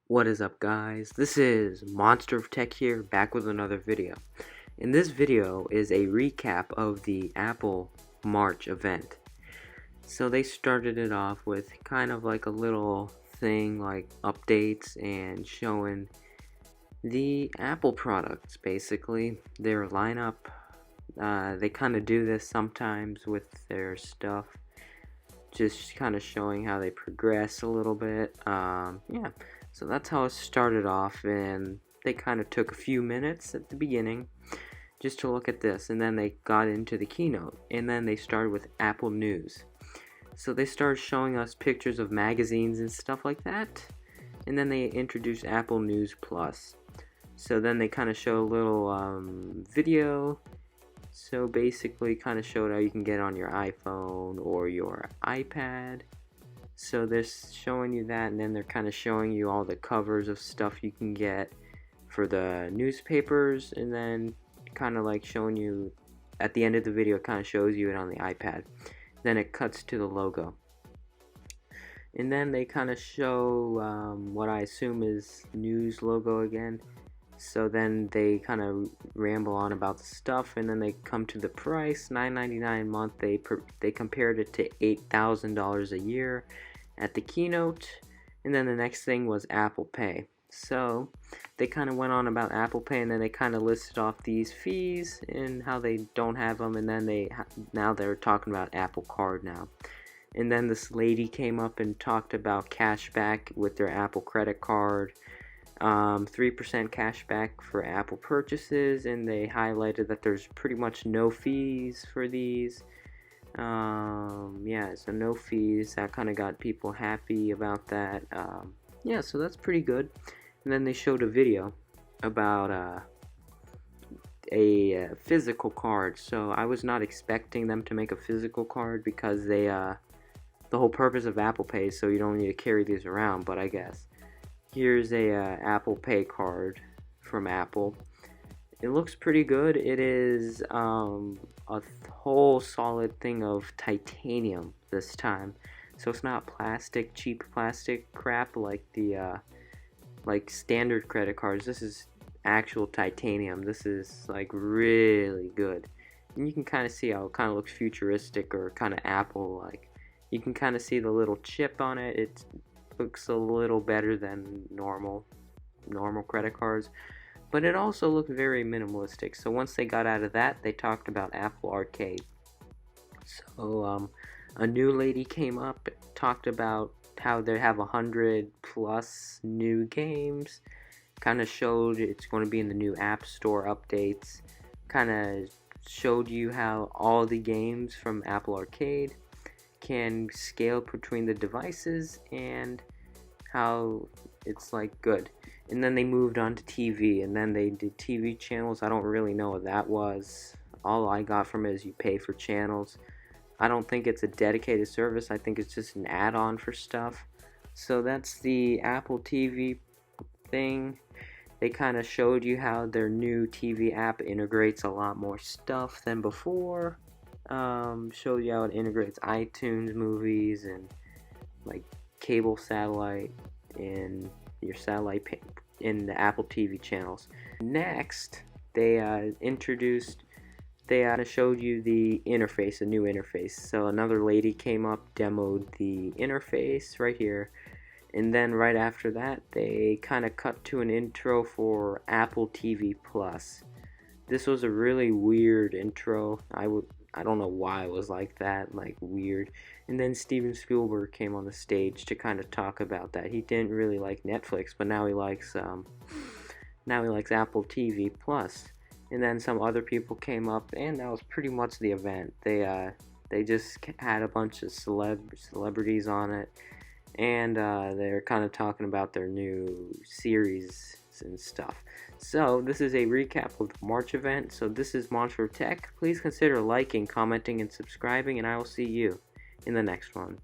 What is up, guys? This is Monster of Tech here, back with another video. In this video is a recap of the Apple March event. So they started it off with kind of like a little thing like updates and showing the Apple products, basically their lineup. They kind of do this sometimes with their stuff, just kind of showing how they progress a little bit. Yeah, so that's how it started off, and they kind of took a few minutes at the beginning just to look at this, and then they got into the keynote, and then they started with Apple News. So they started showing us pictures of magazines and stuff like that, and then they introduced Apple News Plus. So then they kind of show a little video. So basically kind of showed how you can get on your iPhone or your iPad. So they're showing you that, and then they're kind of showing you all the covers of stuff you can get for the newspapers, and then kind of like showing you at the end of the video, it kind of shows you it on the iPad. Then it cuts to the logo. And then they kind of show what I assume is news logo again. So then they kind of ramble on about the stuff, and then they come to the price, $9.99 a month. They compared it to $8,000 a year at the keynote, and then the next thing was Apple Pay. So they kind of went on about Apple Pay, and then they kind of listed off these fees and how they don't have them, and then now they're talking about Apple Card now. And then this lady came up and talked about cash back with their Apple credit card. 3% cash back for Apple purchases, and they highlighted that there's pretty much no fees for these. Yeah, so no fees. That kind of got people happy about that. Yeah, so that's pretty good. And then they showed a video about a physical card. So I was not expecting them to make a physical card because the whole purpose of Apple Pay is so you don't need to carry these around, but I guess. Here's a Apple Pay card from Apple. It looks pretty good. It is a whole solid thing of titanium this time, so it's not plastic, cheap plastic crap like the like standard credit cards. This is actual titanium. This is like really good, and you can kind of see how it kind of looks futuristic or kind of Apple like. You can kind of see the little chip on it. It looks a little better than normal credit cards, but it also looked very minimalistic. So once they got out of that, they talked about Apple Arcade. So a new lady came up, talked about how they have 100 plus new games, kind of showed it's going to be in the new App Store updates, kind of showed you how all the games from Apple Arcade can scale between the devices and how it's like good. And then they moved on to TV, and then they did TV channels. I don't really know what that was. All I got from it is you pay for channels. I don't think it's a dedicated service. I think it's just an add-on for stuff. So that's the Apple TV thing. They kind of showed you how their new TV app integrates a lot more stuff than before. Showed you how it integrates iTunes movies and like cable satellite in your satellite in the Apple TV channels. Next, they showed you the interface, a new interface. So another lady came up, demoed the interface right here, and then right after that, they kind of cut to an intro for Apple TV Plus. This was a really weird intro. I don't know why it was like that, like weird. And then Steven Spielberg came on the stage to kind of talk about that. He didn't really like Netflix, but now he likes Apple TV Plus. And then some other people came up, and that was pretty much the event. They just had a bunch of celebrities on it, and they're kind of talking about their new series and stuff. So this is a recap of the March event. So this is Monster Tech. Please consider liking, commenting, and subscribing, and I will see you in the next one.